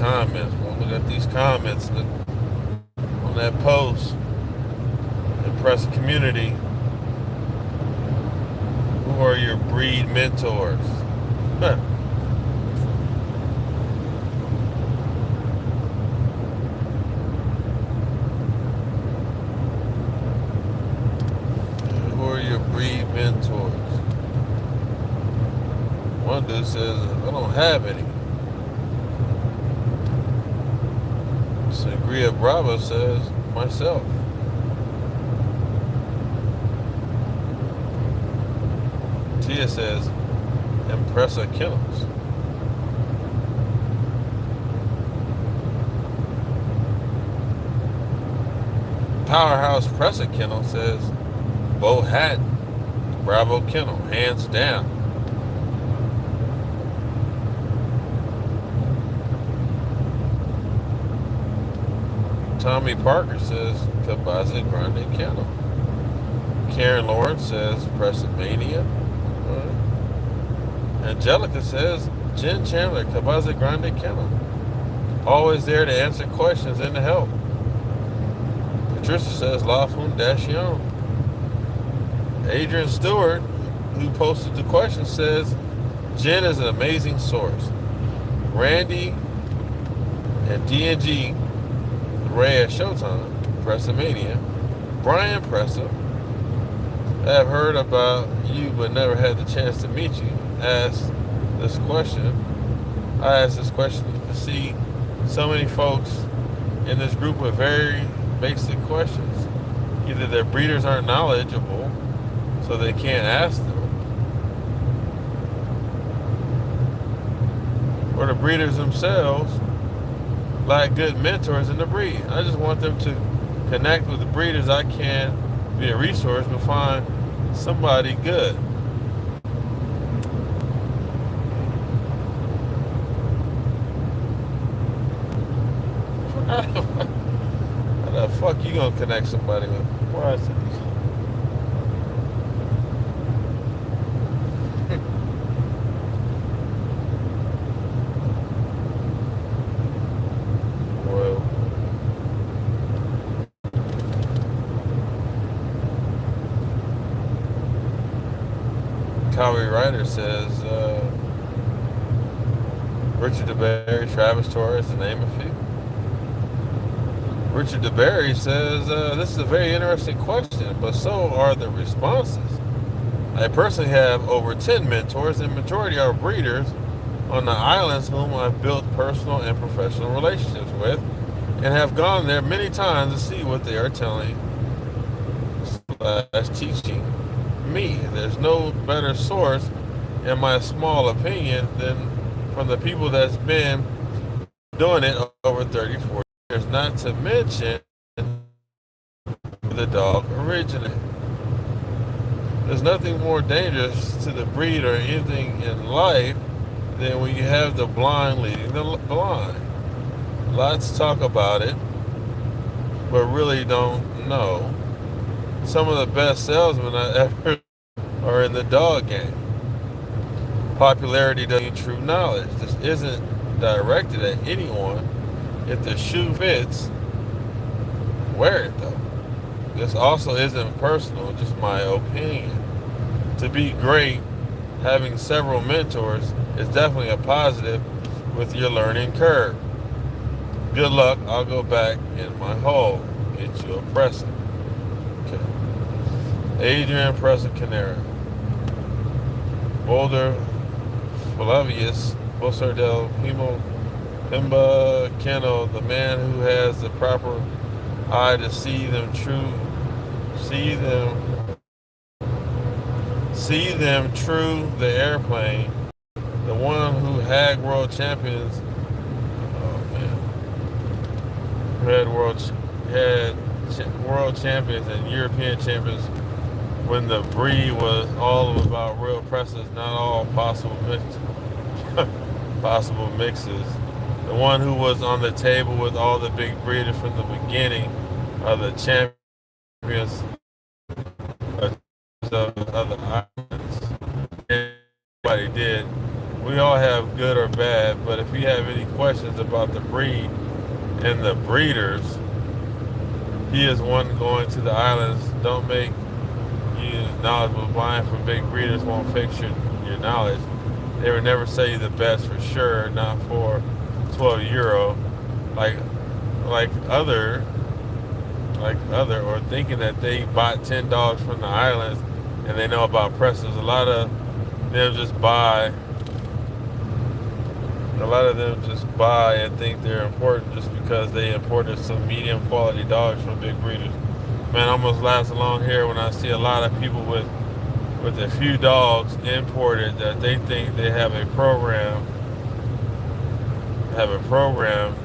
comments. We'll look at these comments on that post. Impress the community. Who are your breed mentors? Huh. Who are your breed mentors? One dude says, I don't have any. Sangria Bravo says, myself. Tia says, Impressa Kennels. Powerhouse Presser Kennel says, Bo Hatton, Bravo Kennel, hands down. Tommy Parker says, Cabaza Grande Kennel. Karen Lawrence says, Pressamania. Angelica says, Jen Chandler, Cabaza Grande Kennel. Always there to answer questions and to help. Patricia says, La Fundacion. Adrian Stewart, who posted the question, says, Jen is an amazing source. Randy and DNG, Ray at Showtime, Pressamania. Brian Presser, I have heard about you but never had the chance to meet you. Asked this question. I asked this question to see so many folks in this group with very basic questions. Either their breeders aren't knowledgeable, so they can't ask them, or the breeders themselves lack good mentors in the breed. I just want them to connect with the breeders. I can be a resource, but find somebody good. How the fuck you gonna connect somebody with? Why is it? Well, Kawhi Ryder says, Richard DeBerry, Travis Torres, to name a few. Richard DeBerry says, this is a very interesting question, but so are the responses. I personally have over 10 mentors, and majority are breeders on the islands whom I've built personal and professional relationships with, and have gone there many times to see what they are telling / teaching me. There's no better source, in my small opinion, than from the people that's been doing it over 30, 40 years, not to mention the dog originated. There's nothing more dangerous to the breed or anything in life than when you have the blind leading the blind. Lots talk about it, but really don't know. Some of the best salesmen I ever are in the dog game. Popularity doesn't mean true knowledge. This isn't directed at anyone. If the shoe fits, wear it though. This also isn't personal, just my opinion. To be great, having several mentors is definitely a positive with your learning curve. Good luck. I'll go back in my hole. Get you a presser. Okay. Adrian Presser Canera. Boulder Flavius Bosardel Pimba Kennel, the man who has the proper eye to see them, the airplane, the one who had world champions, had world champions and European champions when the breed was all about real presses, not all possible mixes. The one who was on the table with all the big breeders from the beginning of the champions of the islands. Everybody did We all have good or bad, but if you have any questions about the breed and the breeders, he is one going to the islands. Don't make you knowledgeable. Buying from big breeders won't fix your knowledge. They would never sell you the best for sure, not for €12, like like other or thinking that they bought $10 from the islands and they know about presses. A lot of them just buy. A lot of them just buy and think they're important just because they imported some medium quality dogs from big breeders. Man, I almost laughs along here when I see a lot of people with a few dogs imported that they think they have a program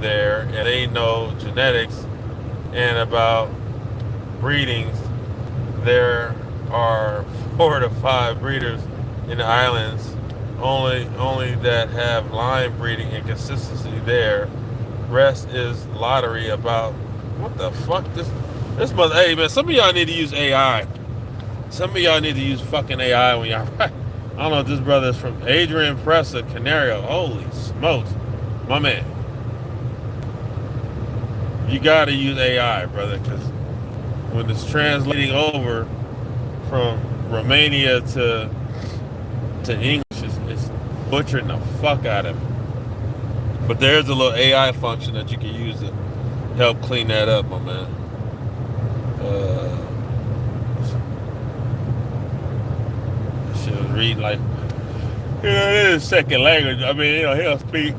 there and they know genetics and about breedings. There are 4 to 5 breeders in the islands only that have line breeding and consistency there. Rest is lottery about what the fuck this mother. Hey man, some of y'all need to use AI. Some of y'all need to use fucking AI when y'all. I don't know if this brother is from Adrian Pressa, Canario. Holy smokes, my man. You gotta use AI, brother, because when it's translating over from Romania to English, it's butchering the fuck out of it. But there's a little AI function that you can use to help clean that up, my man. Shit was reading like, it is second language. I mean, he'll speak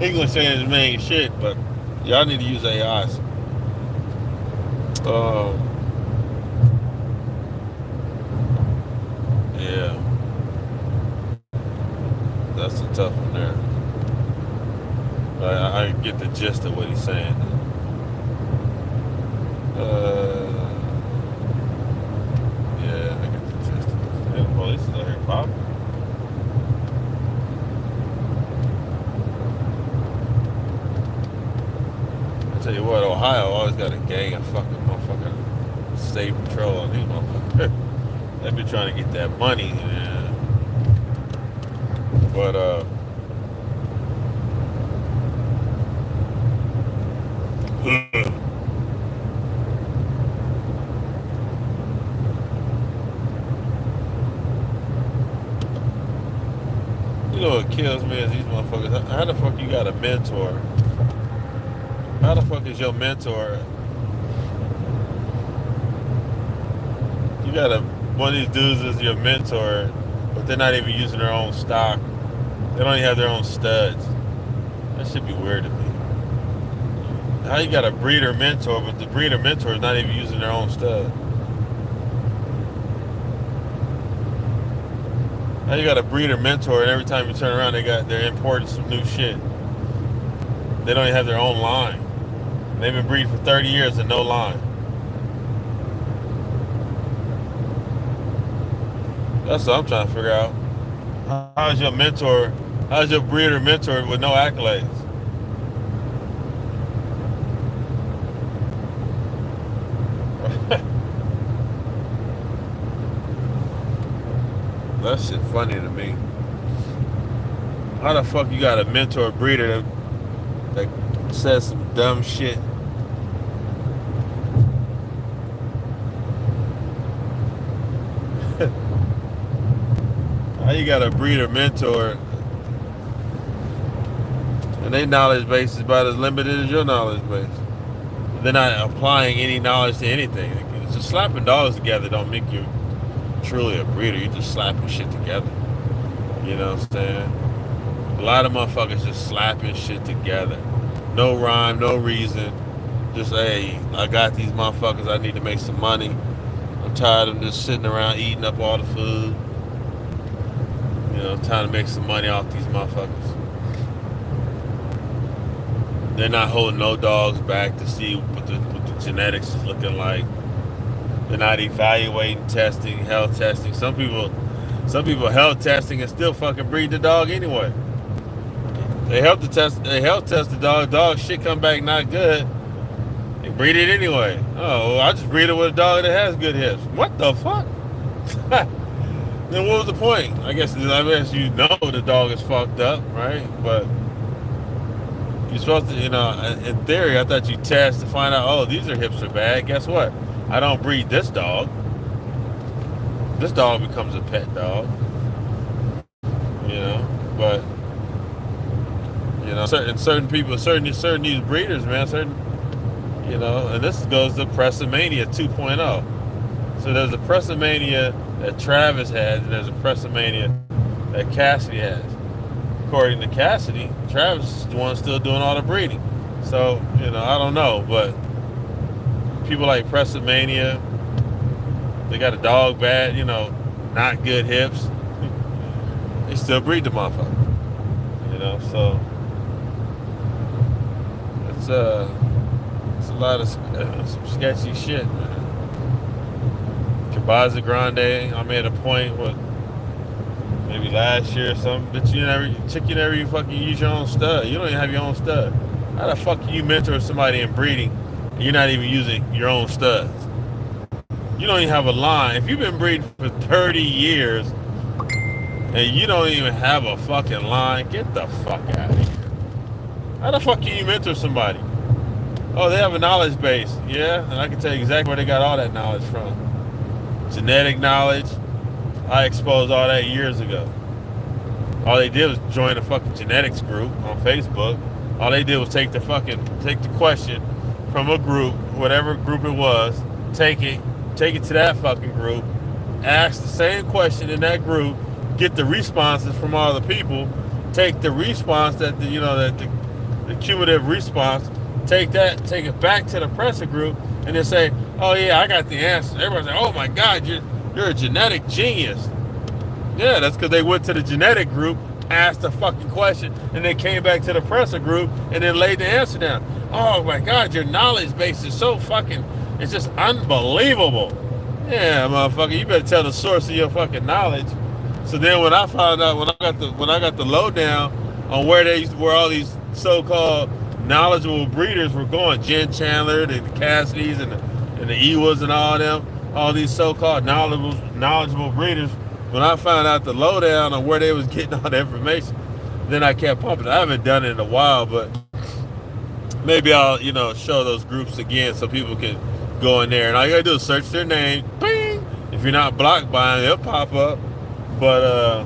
English ain't his main shit, but y'all need to use AIs. Yeah. That's a tough one there. But I get the gist of what he's saying. Yeah, I get the gist of it. The police is out here popping. I tell you what, Ohio always got a gang of fucking motherfucking state patrol on these motherfuckers. They be trying to get that money, man. But you know what kills me is these motherfuckers. How the fuck you got a mentor? How the fuck is your mentor? You got one of these dudes is your mentor, but they're not even using their own stock. They don't even have their own studs. That should be weird to me. How you got a breeder mentor, but the breeder mentor is not even using their own stud? How you got a breeder mentor and every time you turn around they're importing some new shit. They don't even have their own line. They've been breeding for 30 years and no line. That's what I'm trying to figure out. How's your breeder mentor with no accolades? That shit funny to me. How the fuck you got a mentor breeder that says some dumb shit? How you got a breeder mentor and their knowledge base is about as limited as your knowledge base? They're not applying any knowledge to anything. Just slapping dogs together don't make you truly a breeder. You're just slapping shit together. You know what I'm saying? A lot of motherfuckers just slapping shit together. No rhyme, no reason. Just, hey, I got these motherfuckers. I need to make some money. I'm tired of just sitting around eating up all the food. I'm trying to make some money off these motherfuckers. They're not holding no dogs back to see what the genetics is looking like. They're not evaluating, testing, health testing. Some people health testing and still fucking breed the dog anyway. They health test the dog. Dog shit come back not good. They breed it anyway. Oh, I just breed it with a dog that has good hips. What the fuck? Then what was the point? I guess you know the dog is fucked up, right? But you're supposed to, in theory, I thought you test to find out, oh, these are hips are bad. Guess what? I don't breed this dog. This dog becomes a pet dog. But certain people, certain these breeders, man, and this goes to Pressamania 2.0. So there's a Pressamania that Travis has, and there's a Pressamania that Cassidy has. According to Cassidy, Travis is the one still doing all the breeding. So, I don't know, but people like Pressamania, they got a dog bad, not good hips. They still breed the motherfucker. So it's a lot of some sketchy shit, man. Cabaza Grande, I made a point with maybe last year or something, but you never fucking use your own stud. You don't even have your own stud. How the fuck can you mentor somebody in breeding and you're not even using your own studs? You don't even have a line. If you've been breeding for 30 years and you don't even have a fucking line, get the fuck out of here. How the fuck can you mentor somebody? Oh, they have a knowledge base. Yeah, and I can tell you exactly where they got all that knowledge from. Genetic knowledge. I exposed all that years ago. All they did was join a fucking genetics group on Facebook. All they did was take the question from a group, whatever group it was, take it to that fucking group, ask the same question in that group, get the responses from all the people, take the response the cumulative response, take it back to the presser group, and then say, oh yeah, I got the answer. Everybody say, oh my God, you're a genetic genius. Yeah, that's because they went to the genetic group, asked the fucking question, and then came back to the presser group and then laid the answer down. Oh my God, your knowledge base is so fucking, it's just unbelievable. Yeah, motherfucker, you better tell the source of your fucking knowledge. So then when I found out, when I got the lowdown on where all these so-called knowledgeable breeders were going, Jen Chandler, the Cassidys, and the Ewas and all them, all these so-called knowledgeable breeders, when I found out the lowdown on where they was getting all the information, then I kept pumping. I haven't done it in a while, but maybe I'll, show those groups again so people can go in there. And all you gotta do is search their name. Bing! If you're not blocked by them, they'll pop up. But,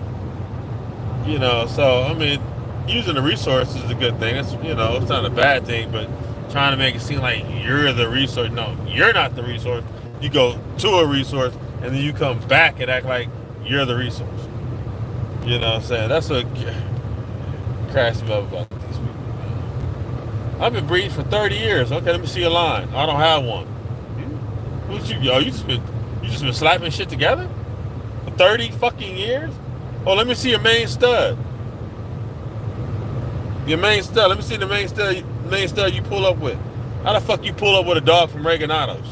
so, I mean, using the resource is a good thing. It's, it's not a bad thing, but trying to make it seem like you're the resource. No, you're not the resource. You go to a resource, and then you come back and act like you're the resource. You know what I'm saying? That's what cracks me up about these people. I've been breeding for 30 years. Okay, let me see a line. I don't have one. Who's you? Yo, you just been slapping shit together for 30 fucking years? Oh, let me see your main stud. Your main stud. Let me see the main stud you pull up with. How the fuck you pull up with a dog from Reganatos?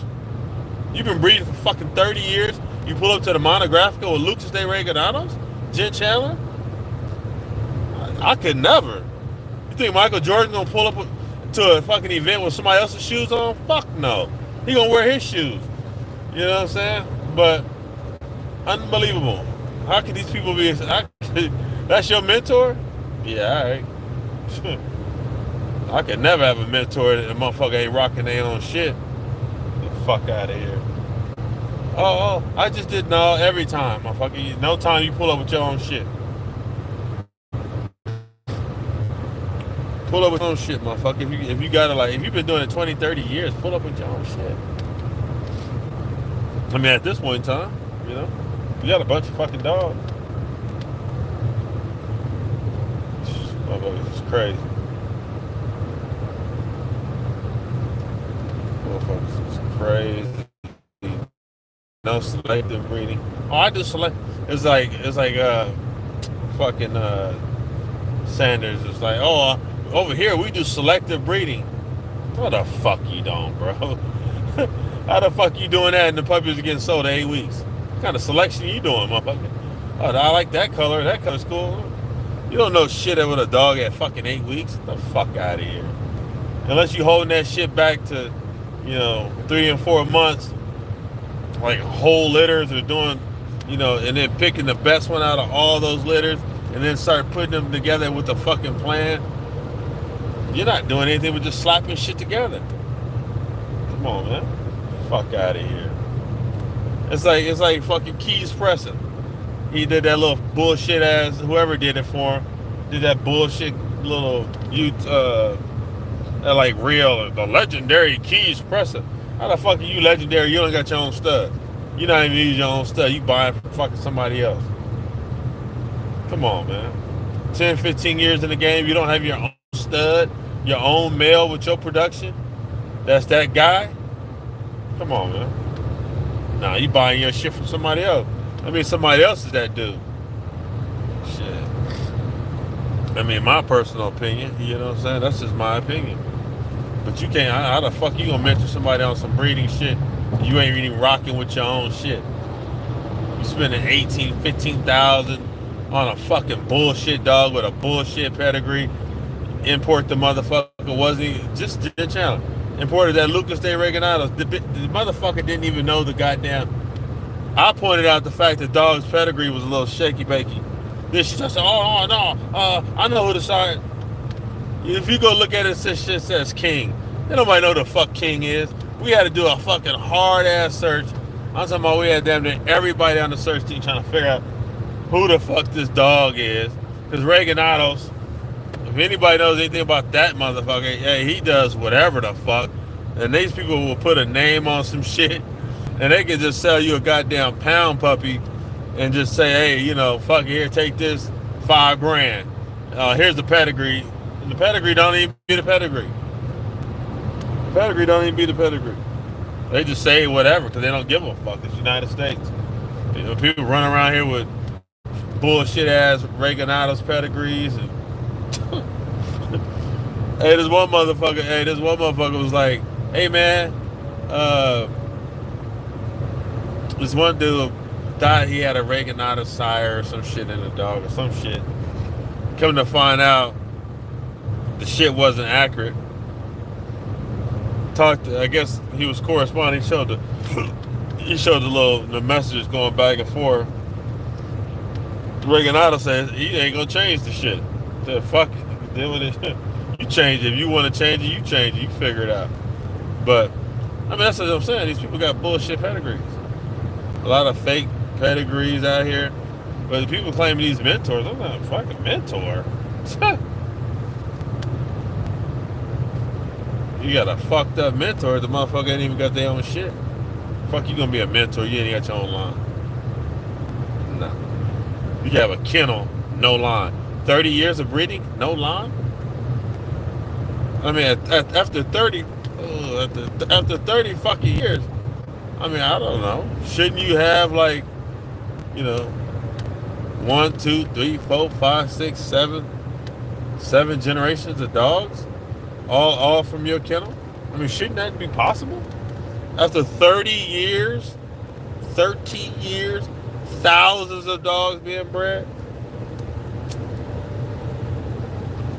You've been breeding for fucking 30 years. You pull up to the Monographica with Lucas de Reganatos? Jen Chandler? I could never. You think Michael Jordan gonna pull up to a fucking event with somebody else's shoes on? Fuck no. He gonna wear his shoes. You know what I'm saying? But unbelievable. How can these people be? That's your mentor? Yeah, all right. I could never have a mentor that a motherfucker ain't rocking their own shit. Get the fuck out of here. Oh, I just did no every time, motherfucker. No time you pull up with your own shit. Pull up with your own shit, motherfucker. If you got if you've been doing it 20, 30 years, pull up with your own shit. I mean, at this point in time, you got a bunch of fucking dogs. Motherfuckers is crazy. Motherfuckers is crazy. No selective breeding. Oh, I do select. It's like fucking Sanders. It's like, oh, over here we do selective breeding. What the fuck you doing, bro? How the fuck you doing that and the puppies are getting sold in 8 weeks? What kind of selection you doing, motherfucker? Oh, I like that color. That color's cool. You don't know shit with a dog at fucking 8 weeks. Get the fuck out of here. Unless you holding that shit back to, 3 and 4 months, like whole litters or doing you know, and then picking the best one out of all those litters, and then start putting them together with a fucking plan. You're not doing anything but just slapping shit together. Come on, man. Fuck out of here. It's like fucking Keys Preston. He did that little bullshit ass, whoever did it for him, did that bullshit little like real, the legendary Keys Preston. How the fuck are you legendary? You don't got your own stud. You not even use your own stud. You buying from fucking somebody else. Come on, man. 10, 15 years in the game, you don't have your own stud, your own male with your production. That's that guy. Come on, man. Nah, you buying your shit from somebody else. I mean, somebody else is that dude. Shit. I mean, my personal opinion, you know what I'm saying? That's just my opinion. But you can't, how the fuck you gonna mentor somebody on some breeding shit? You ain't even rocking with your own shit. You spending 18, 15,000 on a fucking bullshit dog with a bullshit pedigree. Import the motherfucker, wasn't he? Just the channel. Imported that Lucas de Regenados. The motherfucker didn't even know the goddamn. I pointed out the fact that dog's pedigree was a little shaky bakey. Then she just said, oh no, I know who to start. If you go look at it, this shit says King. Then nobody know who the fuck King is. We had to do a fucking hard ass search. I'm talking about we had damn near everybody on the search team trying to figure out who the fuck this dog is. Because Regenados, if anybody knows anything about that motherfucker, hey, he does whatever the fuck. And these people will put a name on some shit, and they can just sell you a goddamn pound puppy and just say, hey, you know, fuck it, here, take this, $5,000. Here's the pedigree. And the pedigree don't even be the pedigree. The pedigree don't even be the pedigree. They just say whatever because they don't give a fuck. It's United States. You know, people run around here with bullshit ass Regenados pedigrees and hey, this one motherfucker was like, hey man, this one dude thought he had a Regenados sire or some shit in the dog or some shit. Coming to find out, the shit wasn't accurate. I guess he was corresponding. He showed the messages going back and forth. Regenados says he ain't gonna change the shit. The fuck it, deal with it. You change it. If you want to change it, you change it. You figure it out. But I mean, that's what I'm saying. These people got bullshit pedigrees. A lot of fake pedigrees out here. But the people claiming these mentors, I'm not a fucking mentor. You got a fucked up mentor. The motherfucker ain't even got their own shit. Fuck, you gonna be a mentor? You ain't got your own line. No. You can have a kennel, no line. 30 years of breeding, no line. I mean, after 30 fucking years, I mean, I don't know. Shouldn't you have like, you know, 1, 2, 3, 4, 5, 6, 7 generations of dogs, all from your kennel? I mean, shouldn't that be possible? After 30 years, 13 years, thousands of dogs being bred,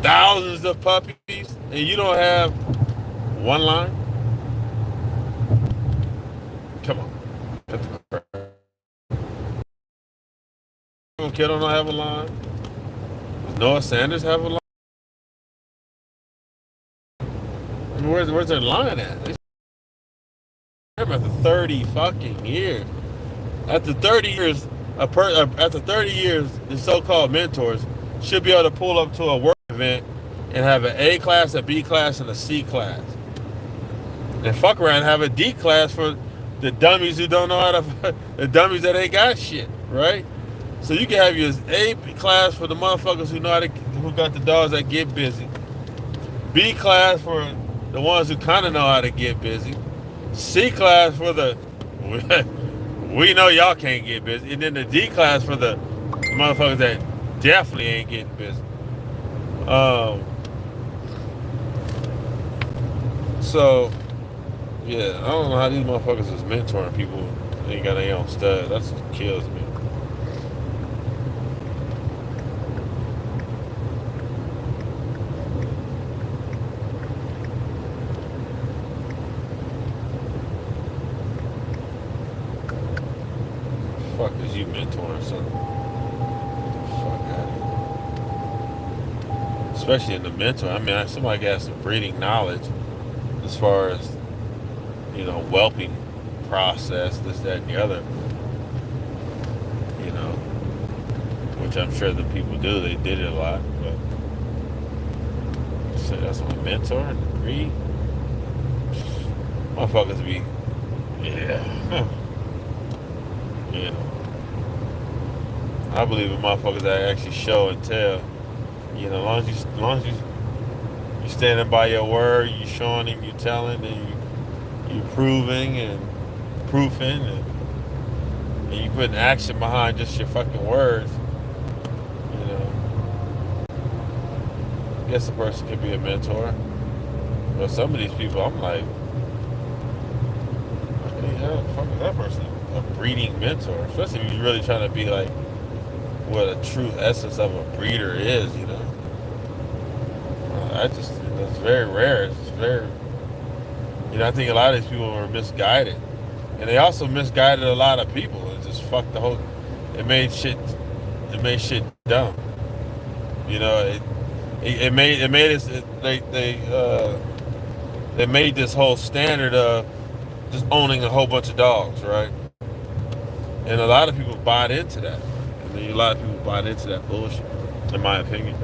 thousands of puppies, and you don't have one line? Come on. Cut the crap. Kittle don't have a line. Does Noah Sanders have a line? I mean, where's their line at? After 30 fucking years. After 30 years, the so-called mentors should be able to pull up to a work event and have an A class, a B class, and a C class. And fuck around and have a D class for the dummies who don't know how to, the dummies that ain't got shit, right? So you can have your A class for the motherfuckers who got the dogs that get busy. B class for the ones who kind of know how to get busy. C class for the, we know y'all can't get busy. And then the D class for the motherfuckers that definitely ain't getting busy. So, yeah, I don't know how these motherfuckers is mentoring people who ain't got their own stud. That's what kills me. Fuck is you mentoring? especially in the mentor. I mean, somebody got some breeding knowledge as far as, whelping process, this, that, and the other, which I'm sure the people do. They did it a lot, but so that's my mentor and the breed. Motherfuckers be, yeah. I believe in motherfuckers that actually show and tell. As long as you standing by your word, you showing him, you telling, and you proving and proofing, and you putting action behind just your fucking words. I guess a person could be a mentor. But some of these people, I'm like, how the hell the fuck is that person a breeding mentor? Especially if you're really trying to be like what a true essence of a breeder is, it's very rare. It's very, I think a lot of these people are misguided. And they also misguided a lot of people. It just fucked the whole, it made shit dumb. It made it, they made this whole standard of just owning a whole bunch of dogs, right? And a lot of people bought into that. A lot of people bought into that bullshit, in my opinion.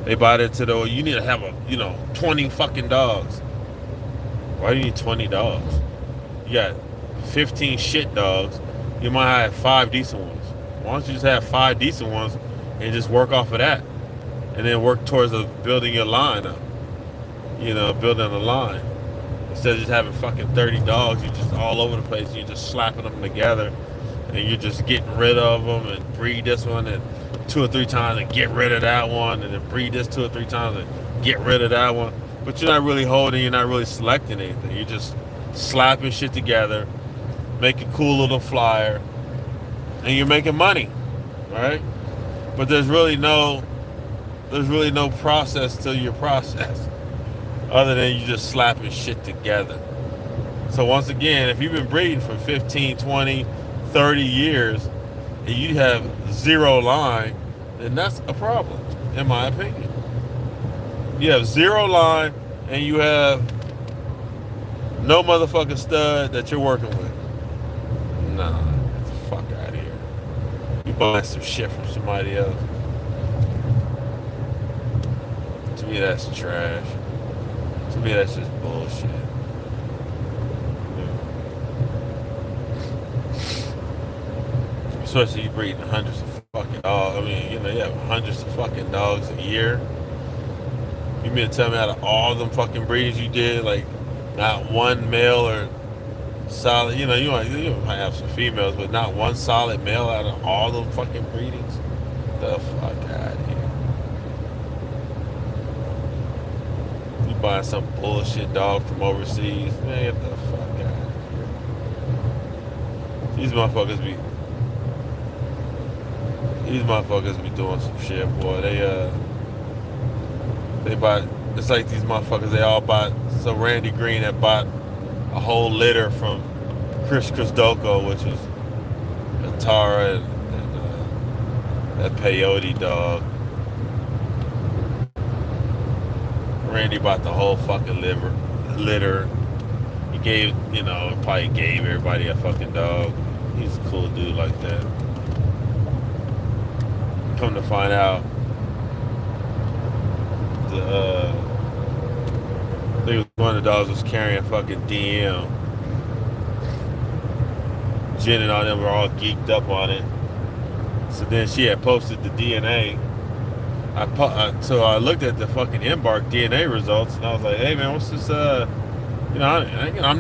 They bought into you need to have 20 fucking dogs. Why do you need 20 dogs? You got 15 shit dogs. You might have 5 decent ones. Why don't you just have 5 decent ones and just work off of that? And then work towards building your line up. Building a line. Instead of just having fucking 30 dogs, you're just all over the place. You're just slapping them together. And you're just getting rid of them and breed this one and 2 or 3 times and get rid of that one. And then breed this 2 or 3 times and get rid of that one. But you're not really holding, you're not really selecting anything. You're just slapping shit together, make a cool little flyer, and you're making money, right? But there's really no process to your process other than you just slapping shit together. So once again, if you've been breeding for 15, 20, 30 years and you have 0 line, then that's a problem, in my opinion. You have 0 line and you have no motherfucking stud that you're working with. Nah, get the fuck out of here. You buying some shit from somebody else. To me, that's trash. To me, that's just bullshit. Especially you breeding hundreds of fucking dogs. I mean, you have hundreds of fucking dogs a year. You mean to tell me out of all them fucking breeds you did, like, not one male or solid, you might have some females, but not one solid male out of all them fucking breedings? The fuck out of here. You buying some bullshit dog from overseas, man, get the fuck out of here. These motherfuckers be doing some shit, boy. They bought, it's like these motherfuckers, they all bought, so Randy Green had bought a whole litter from Chris Doko, which was a Tara and that peyote dog. Randy bought the whole fucking litter. He gave, probably gave everybody a fucking dog. He's a cool dude like that. Come to find out, I think one of the dogs was carrying fucking DM. Jen and all them were all geeked up on it. So then she had posted the DNA. So I looked at the fucking Embark DNA results and I was like, hey man, what's this, I'm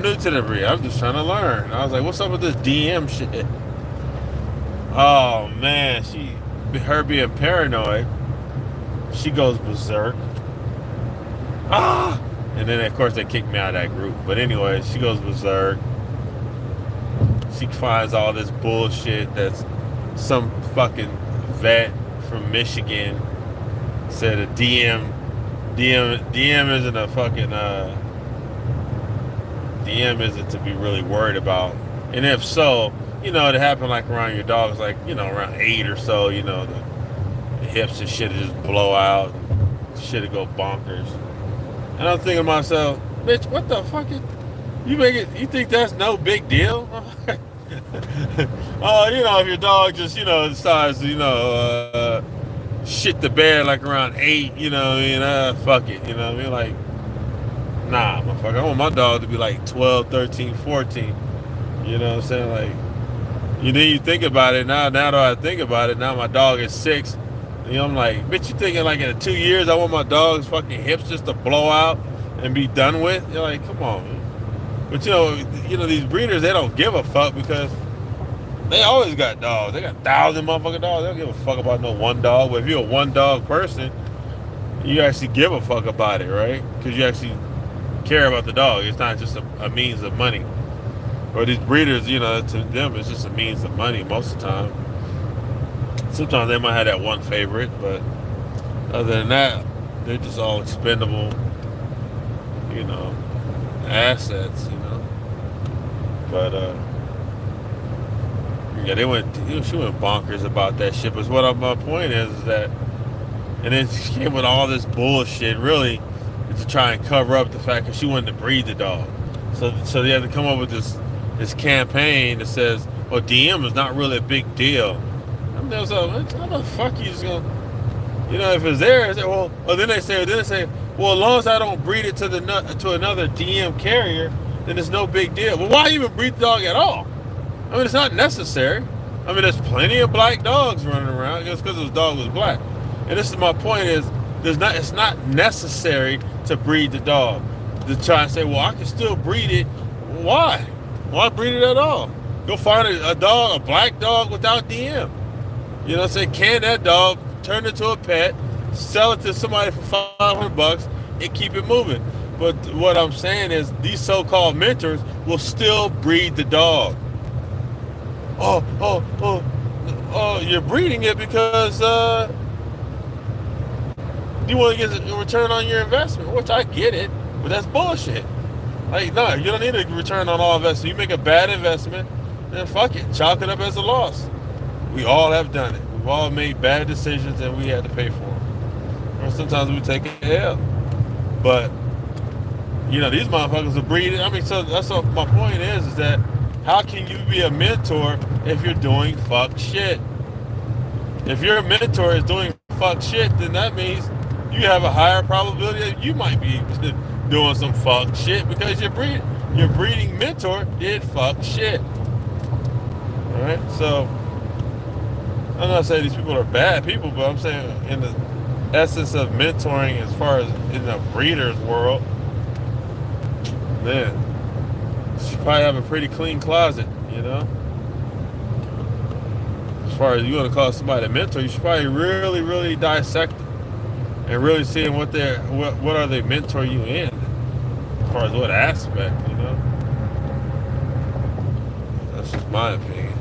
new to the breed. I'm just trying to learn. And I was like, what's up with this DM shit? Oh man, her being paranoid, she goes berserk. And then of course they kicked me out of that group. But anyway, she goes berserk. She finds all this bullshit that's some fucking vet from Michigan said a DM isn't a fucking DM isn't to be really worried about. And if so, it happened like around your dogs, like, around 8 or so, the hips and shit just blow out. shit'll go bonkers. And I'm thinking to myself, bitch, what the fuck is you make it? You think that's no big deal? Oh, if your dog just decides shit the bed like around 8, fuck it, like, nah, motherfucker, I want my dog to be like 12, 13, 14. You know what I'm saying? Like, you think about it now that I think about it, now my dog is 6. I'm like, bitch, you thinking like in 2 years I want my dog's fucking hips just to blow out and be done with? You're like, come on, man. But these breeders, they don't give a fuck because they always got dogs. They got 1,000 motherfucking dogs. They don't give a fuck about no one dog. But if you're a one dog person, you actually give a fuck about it, right? Because you actually care about the dog. It's not just a means of money. Or these breeders, to them, it's just a means of money most of the time. Sometimes they might have that one favorite, but other than that, they're just all expendable, assets, But yeah, she went bonkers about that shit. But my point is that, and then she came with all this bullshit, really, to try and cover up the fact that she wanted to breed the dog. So they had to come up with this campaign that says, "Well, DM is not really a big deal." I'm just like, how the fuck you just gonna, if it's there, then they say, well, as long as I don't breed it to another DM carrier, then it's no big deal. Well, why even breed the dog at all? I mean, it's not necessary. I mean, there's plenty of black dogs running around just because this dog was black. And this is my point: it's not necessary to breed the dog. To try and say, well, I can still breed it. Why? Why breed it at all? Go find a black dog without DM. Can that dog turn it into a pet, sell it to somebody for $500, and keep it moving? But what I'm saying is, these so-called mentors will still breed the dog. Oh, you're breeding it because you want to get a return on your investment, which I get it, but that's bullshit. Like, no, you don't need a return on all investment. You make a bad investment, then fuck it, chalk it up as a loss. We all have done it. We've all made bad decisions and we had to pay for them. Or sometimes we take a L. But, these motherfuckers are breeding. I mean, so that's what my point is that how can you be a mentor if you're doing fuck shit? If your mentor is doing fuck shit, then that means you have a higher probability that you might be doing some fuck shit because your breeding mentor did fuck shit. Alright, so I'm not saying these people are bad people, but I'm saying in the essence of mentoring, as far as in the breeder's world, man, you should probably have a pretty clean closet, As far as you want to call somebody a mentor, you should probably really, really dissect it and really seeing what are they mentor you in, as far as what aspect, That's just my opinion.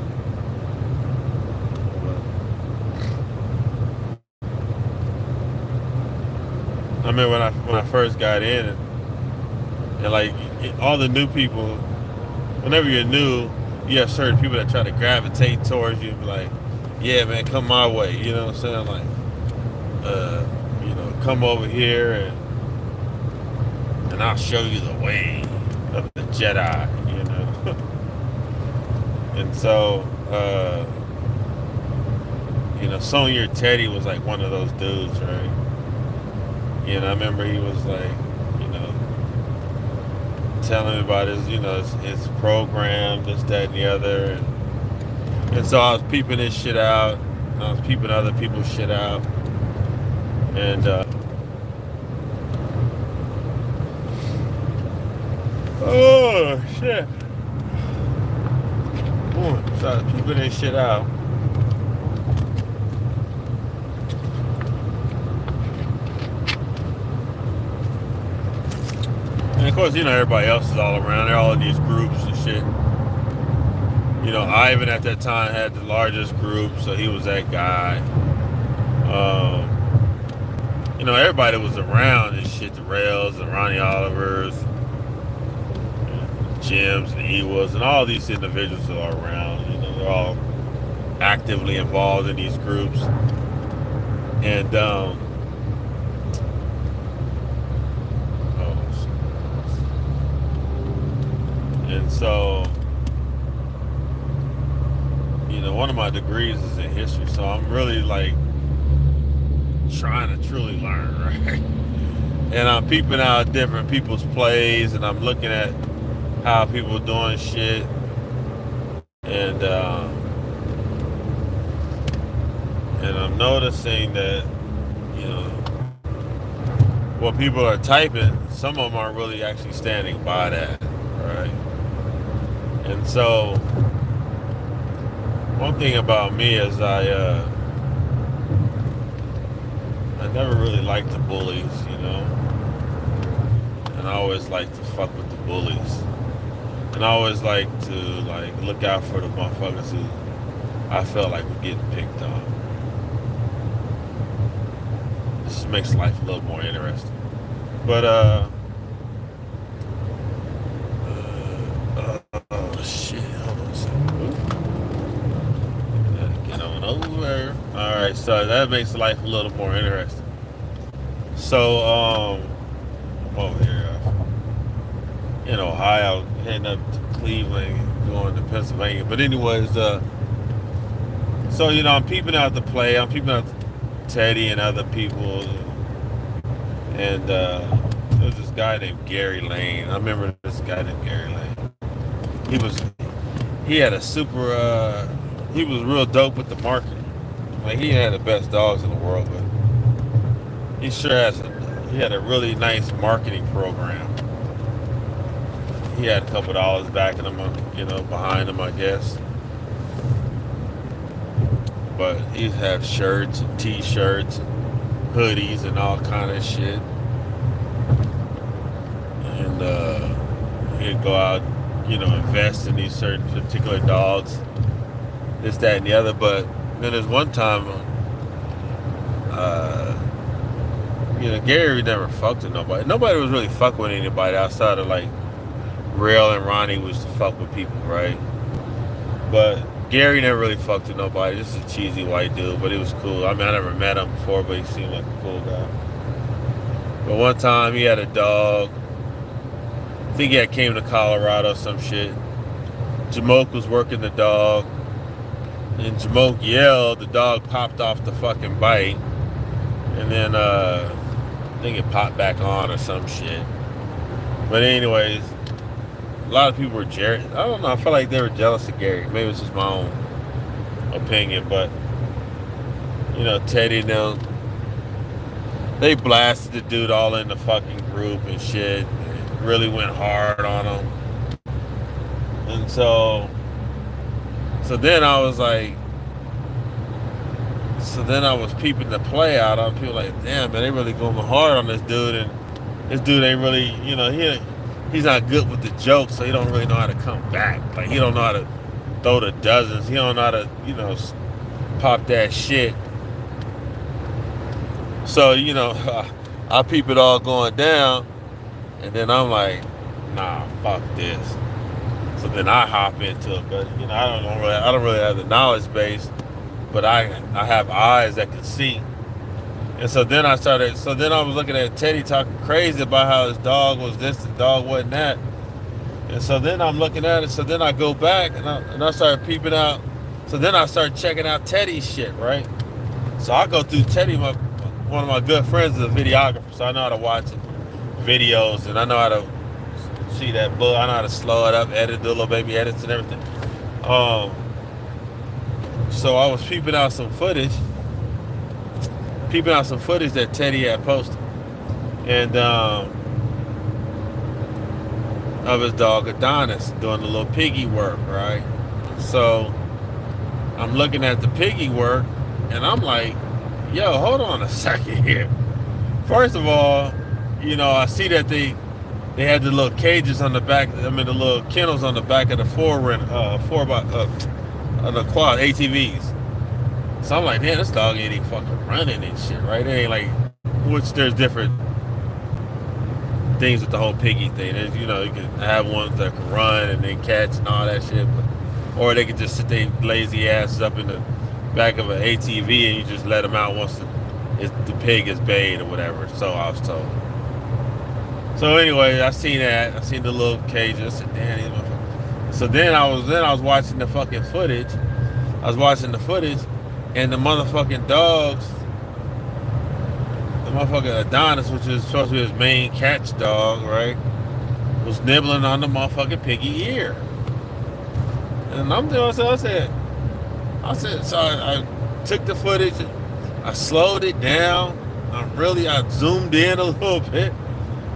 I mean, when I first got in, and like all the new people, whenever you're new, you have certain people that try to gravitate towards you and be like, yeah, man, come my way. You know what I'm saying? Like, come over here and I'll show you the way of the Jedi, And so, Sonya Teddy was like one of those dudes, right? I remember he was like, telling me about his program, this, that, and the other. And so I was peeping this shit out. And I was peeping other people's shit out. And, oh, shit. Ooh, so I was peeping this shit out. And of course, everybody else is all around. They're all in these groups and shit. Ivan at that time had the largest group, so he was that guy. Everybody was around and shit. The Rails, the Ronnie Olivers, the Jims, the Ewas, and all these individuals are around. They're all actively involved in these groups. And And so, one of my degrees is in history, so I'm really like trying to truly learn, right? And I'm peeping out different people's plays, and I'm looking at how people are doing shit, and I'm noticing that you know what people are typing. Some of them aren't really actually standing by that, right? And so, one thing about me is I never really liked the bullies, and I always like to fuck with the bullies, and I always like to look out for the motherfuckers who I felt like were getting picked on. This makes life a little more interesting. But oh shit, hold on a second. Gotta get on over. All right, so that makes life a little more interesting. So I'm over here in Ohio, heading up to Cleveland, going to Pennsylvania. But anyways, so I'm peeping out the play. I'm peeping out Teddy and other people, and there was this guy named Gary Lane. I remember this guy named Gary Lane. He had a super. He was real dope with the marketing. Like he had the best dogs in the world, but he sure he had a really nice marketing program. He had a couple dollars backing him, behind him, I guess. But he'd have shirts and T-shirts and hoodies and all kind of shit. And he'd go out, invest in these certain particular dogs, this, that, and the other. But then there's one time, Gary never fucked with nobody. Nobody was really fucking with anybody outside of like Rail and Ronnie was to fuck with people, right? But Gary never really fucked with nobody. Just a cheesy white dude, but he was cool. I mean, I never met him before, but he seemed like a cool guy. But one time he had a dog. I think he came to Colorado, some shit. Jamoke was working the dog. And Jamoke yelled, the dog popped off the fucking bite. And then I think it popped back on or some shit. But anyways, a lot of people were I don't know, I felt like they were jealous of Gary. Maybe it's just my own opinion, but Teddy and them, they blasted the dude all in the fucking group and shit. It really went hard on him. And so then I was like, I was peeping the play out on people like, damn, man, they really going hard on this dude, and this dude ain't really, he's not good with the jokes, so he don't really know how to come back. Like, he don't know how to throw the dozens. He don't know how to, pop that shit. So, I peep it all going down, and then I'm like, nah, fuck this. So then I hop into it, but I don't really have the knowledge base, but I have eyes that can see. And so then I was looking at Teddy talking crazy about how his dog was this, the dog wasn't that. And so then I'm looking at it, so then I go back and I started peeping out. So then I started checking out Teddy's shit, right? So I go through Teddy, one of my good friends is a videographer, so I know how to watch videos, and I know how to see that book. I know how to slow it up, edit, do little baby edits and everything. So I was peeping out some footage that Teddy had posted, and of his dog Adonis doing the little piggy work, right? So I'm looking at the piggy work, and I'm like, yo, hold on a second here. First of all, I see that they had the little cages on the back. The little kennels on the back of the the quad ATVs. So I'm like, damn, this dog ain't even fucking running and shit, right? It ain't like, which there's different things with the whole piggy thing. There's, you can have ones that can run and they catch and all that shit, or they can just sit their lazy asses up in the back of an ATV and you just let them out once the pig is bayed or whatever. So I was told. So anyway, I seen that. I seen the little cages. I said, damn, these motherfuckers So then I was watching the fucking footage. I was watching the footage, and the motherfucking dogs, the motherfucking Adonis, which is supposed to be his main catch dog, right, was nibbling on the motherfucking piggy ear. And I'm doing so I said, so I took the footage, I slowed it down, I zoomed in a little bit.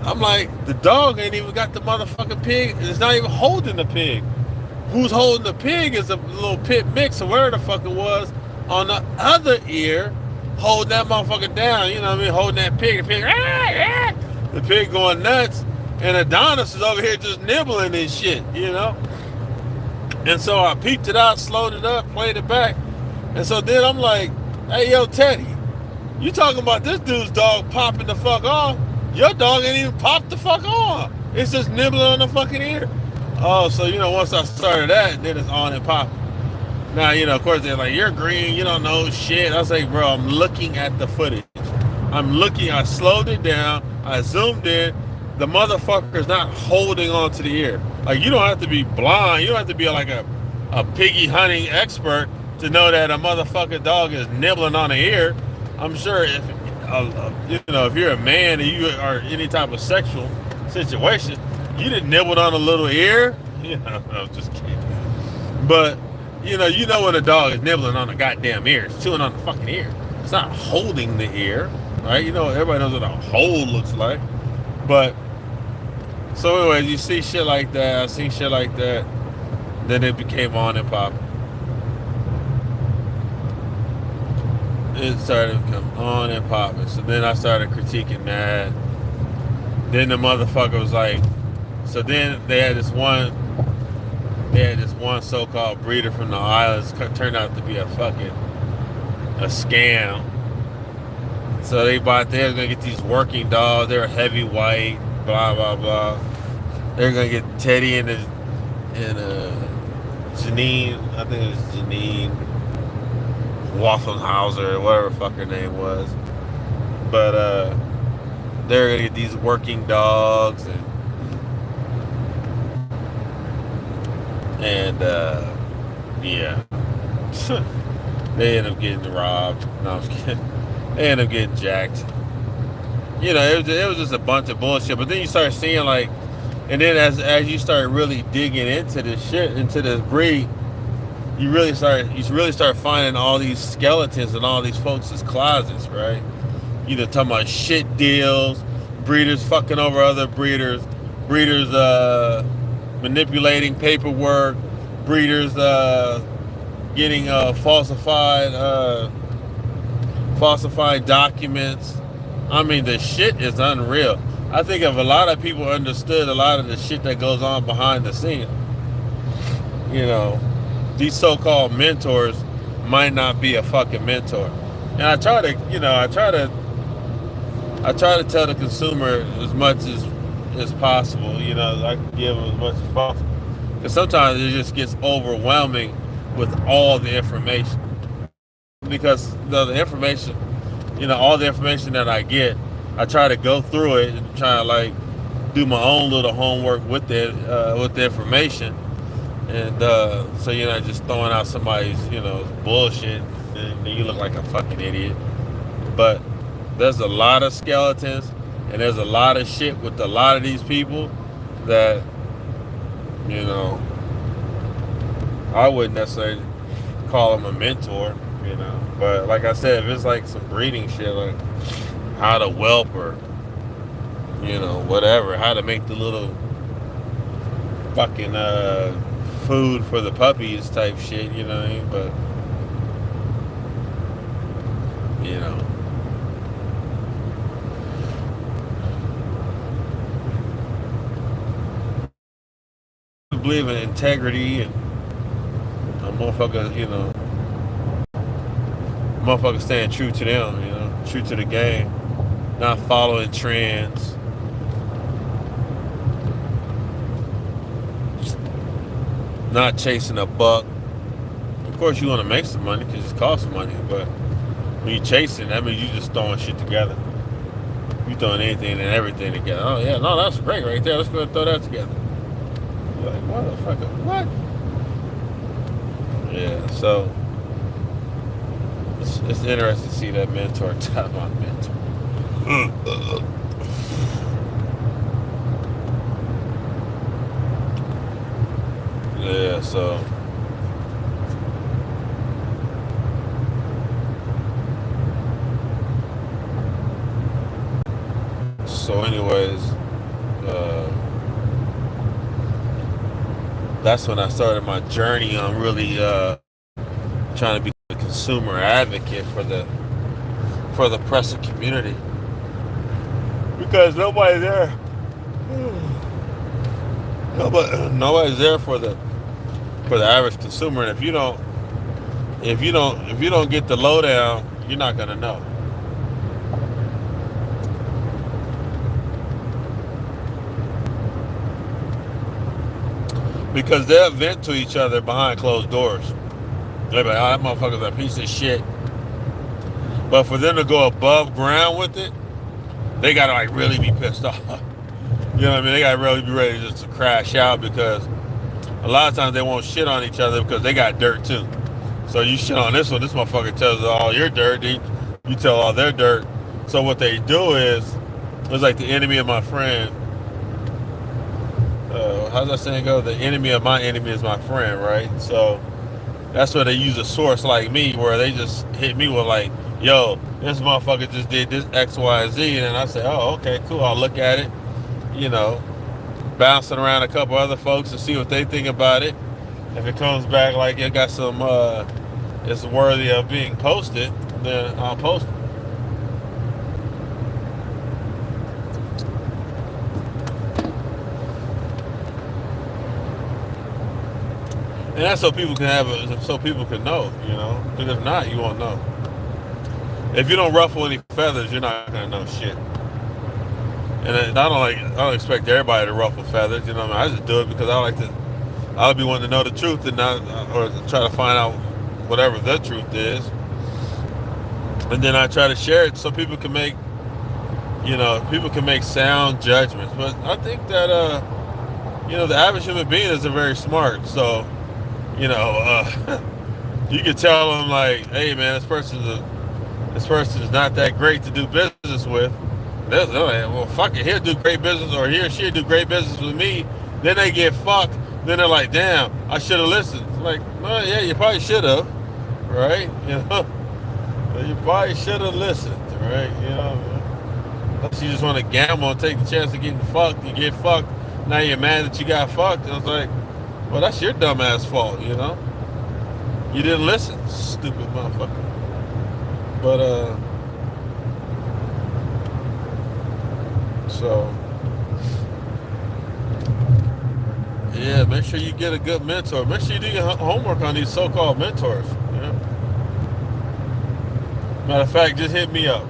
I'm like, the dog ain't even got the motherfucking pig. It's not even holding the pig. Who's holding the pig is a little pit mix or whatever the fuck it was on the other ear, holding that motherfucker down. You know what I mean? Holding that pig. The pig going nuts, and Adonis is over here just nibbling and shit. You know. And so I peeped it out, slowed it up, played it back, and so then I'm like, hey yo Teddy, you talking about this dude's dog popping the fuck off? Your dog ain't even popped the fuck off. It's just nibbling on the fucking ear. Oh, so, you know, once I started that, then it's on and popping. Now, you know, of course, they're like, you're green, you don't know shit. I was like, bro, I'm looking at the footage. I slowed it down, I zoomed in. The motherfucker's not holding on to the ear. Like, you don't have to be blind. You don't have to be like a piggy hunting expert to know that a motherfucking dog is nibbling on the ear. I'm sure if, you know, if you're a man and you are any type of sexual situation, you didn't nibble on a little ear. You know, I was just kidding. But, you know when a dog is nibbling on a goddamn ear. It's chewing on the fucking ear. It's not holding the ear, right? You know, everybody knows what a hold looks like. But, so anyways, you see shit like that. I seen shit like that. Then it became on and popping. It started to become on and popping. So then I started critiquing that. Then the motherfucker was like, so then they had this one so-called breeder from the islands, turned out to be a scam. So they were gonna get these working dogs. They were heavy white, blah blah blah. They're gonna get Teddy and Janine. I think it was Janine Waffenhauser or whatever the fuck her name was. But they're gonna get these working dogs and yeah. They end up getting robbed. No, I'm just kidding. They end up getting jacked. You know, it was just a bunch of bullshit. But then you start seeing like, and then as you start really digging into this shit, into this breed, you really start finding all these skeletons in all these folks' closets, right? Either talking about shit deals, breeders fucking over other breeders, manipulating paperwork, breeders getting falsified documents. I mean, the shit is unreal. I think if a lot of people understood a lot of the shit that goes on behind the scenes, you know, these so-called mentors might not be a fucking mentor. And I try to tell the consumer as much as possible. You know, I can give them as much as possible. Because sometimes it just gets overwhelming with all the information. Because the information, you know, all the information that I get, I try to go through it and try to like do my own little homework with the information. And so you're not just throwing out somebody's, you know, bullshit and you look like a fucking idiot. But there's a lot of skeletons and there's a lot of shit with a lot of these people that, you know, I wouldn't necessarily call them a mentor, you know. But like I said, if it's like some breeding shit, like how to whelp or, you know, whatever, how to make the little fucking food for the puppies type shit, you know what I mean? But, you know. I believe in integrity and a motherfucker, you know, motherfuckers staying true to them, you know, true to the game, not following trends. Not chasing a buck. Of course, you want to make some money because it costs money, but when you're chasing, that means you're just throwing shit together. You throwing anything and everything together. Oh yeah, no, that's great right there. Let's go and throw that together. Like, motherfucker, what? Yeah, so it's interesting to see that mentor tap on mentor. Yeah, so anyways, uh, that's when I started my journey on really trying to be a consumer advocate for the press and community, because nobody's there for the average consumer, and if you don't get the lowdown, you're not gonna know. Because they'll vent to each other behind closed doors. They'll be like, oh, that motherfucker's a piece of shit. But for them to go above ground with it, they gotta like really be pissed off. You know what I mean? They gotta really be ready just to crash out, because a lot of times they won't shit on each other because they got dirt too. So you shit on this one, this motherfucker tells all your dirt, you tell all their dirt. So what they do is, it's like the enemy of my friend. How's that saying go? The enemy of my enemy is my friend, right? So that's where they use a source like me, where they just hit me with like, yo, this motherfucker just did this X, Y, and Z. And then I say, oh, okay, cool. I'll look at it, you know, bouncing around a couple other folks and see what they think about it. If it comes back like it got some, it's worthy of being posted, then I'll post it. And that's so people can so people can know, you know. Because if not, you won't know. If you don't ruffle any feathers, you're not gonna know shit. And I don't expect everybody to ruffle feathers, you know what I mean? I just do it because I'll be wanting to know the truth and not, or try to find out whatever the truth is. And then I try to share it so people can make, people can make sound judgments. But I think that, the average human being is very smart. So, you can tell them like, hey man, this person is not that great to do business with. They're like, well, fuck it, he'll do great business, or he or she'll do great business with me. Then they get fucked. Then they're like, damn, I should have listened. It's like, well, yeah, you probably should have, right? You probably should have listened, right? Unless you just want to gamble and take the chance of getting fucked, you get fucked. Now you're mad that you got fucked. And it's like, well, that's your dumb ass fault, You didn't listen, stupid motherfucker. But, so, yeah, make sure you get a good mentor. Make sure you do your homework on these so-called mentors. Matter of fact, just hit me up.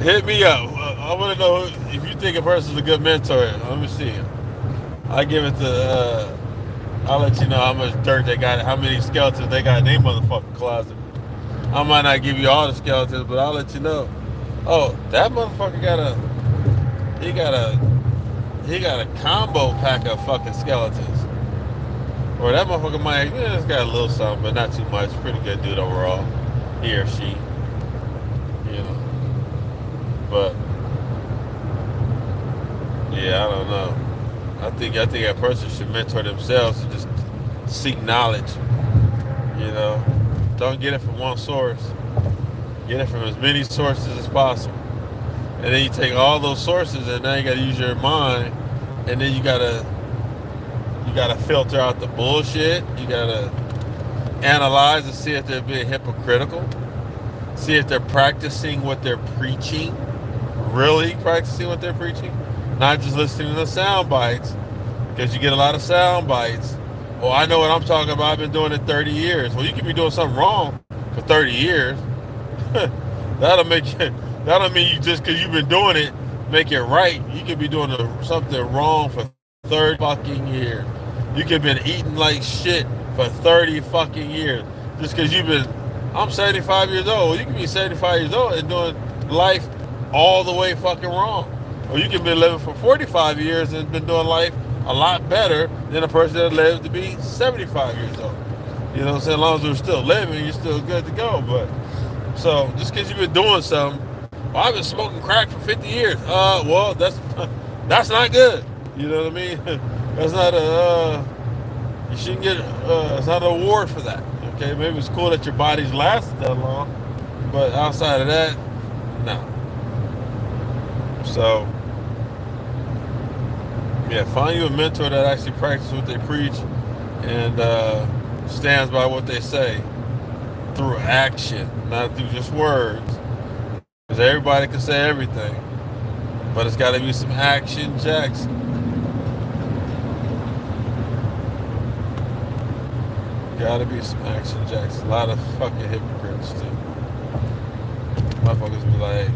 Hit me up. I want to know if you think a person's a good mentor. Let me see. I'll let you know how much dirt they got, how many skeletons they got in their motherfucking closet. I might not give you all the skeletons, but I'll let you know. Oh, that motherfucker got a combo pack of fucking skeletons. Or that motherfucker might, just got a little something, but not too much. Pretty good dude overall. He or she. But yeah, I don't know. I think that person should mentor themselves and just seek knowledge. Don't get it from one source. Get it from as many sources as possible. And then you take all those sources, and now you gotta use your mind, and then you gotta filter out the bullshit. You gotta analyze and see if they're being hypocritical. See if they're practicing what they're preaching. Really practicing what they're preaching. Not just listening to the sound bites, because you get a lot of sound bites. Well, I know what I'm talking about. I've been doing it 30 years. Well, you could be doing something wrong for 30 years. That'll mean you, just because you've been doing it, make it right. You could be doing something wrong for 30 fucking years. You could have been eating like shit for 30 fucking years. Just because I'm 75 years old. You can be 75 years old and doing life all the way fucking wrong. Or you can be living for 45 years and been doing life a lot better than a person that lived to be 75 years old. You know what I'm saying? As long as you're still living, you're still good to go. But so just because you've been doing something, well, I've been smoking crack for 50 years. Well, that's not good. You know what I mean? That's not you shouldn't get it's not an award for that. Okay, maybe it's cool that your body's lasted that long, but outside of that, no. So yeah, find you a mentor that actually practices what they preach and stands by what they say through action, not through just words. Because everybody can say everything, but it's got to be some action, Jackson. Got to be some action, Jackson. A lot of fucking hypocrites too. Motherfuckers be like,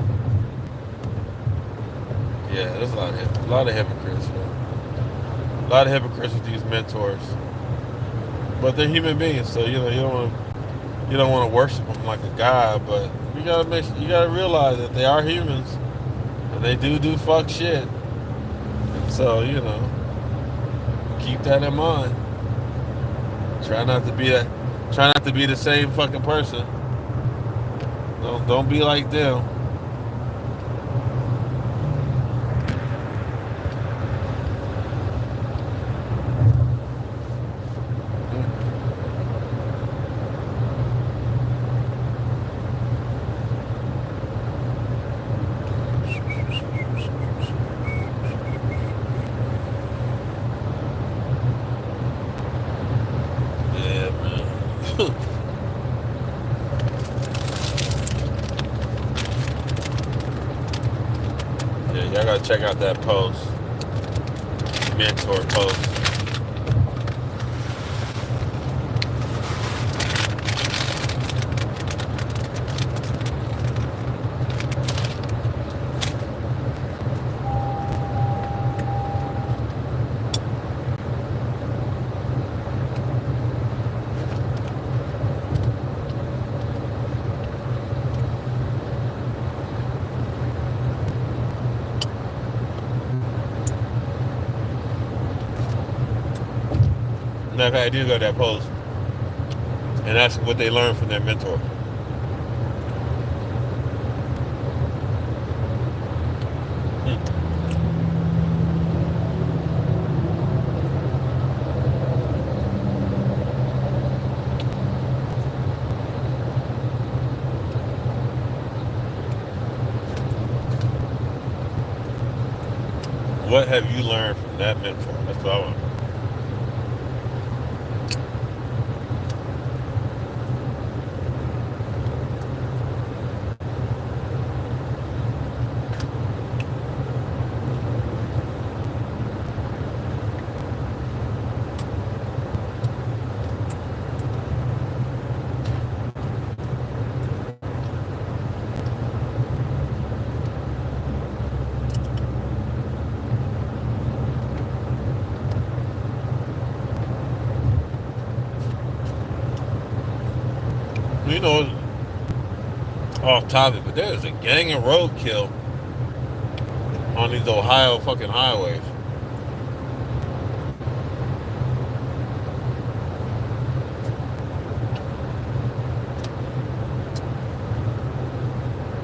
yeah, there's a lot of hypocrites. A lot of hypocrites with these mentors, but they're human beings, so you know you don't want to worship them like a god, but you gotta realize that they are humans and they do fuck shit, and so you know keep that in mind. Try not to be the same fucking person. Don't be like them. Yeah, y'all gotta check out that post. Mentor post. Matter of fact, I do go to that post and ask what they learned from their mentor. What have you learned from that mentor? That's what I want. You know, off topic, but there's a gang of roadkill on these Ohio fucking highways.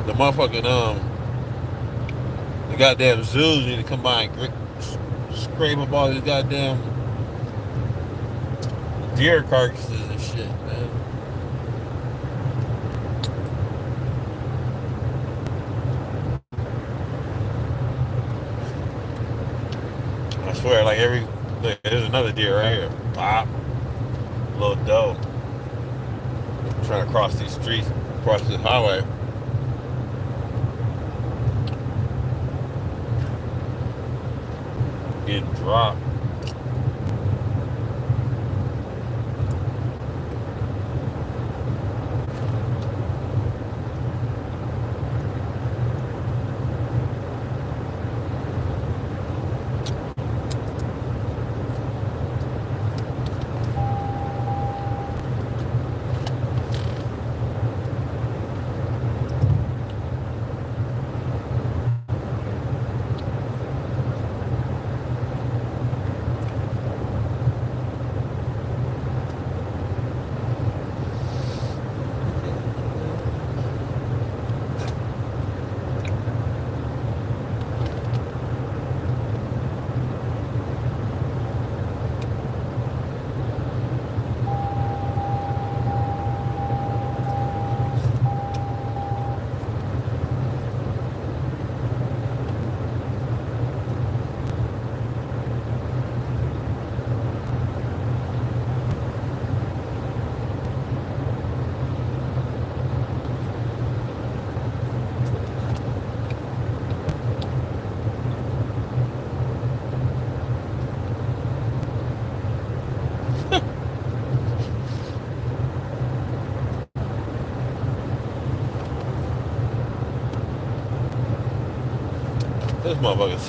The motherfucking the goddamn zoos need to come by and scrape up all these goddamn deer carcasses and shit, man. I swear, like look, there's another deer right here. Pop. Little doe. Trying to cross these streets, cross this highway. Getting dropped. This motherfucker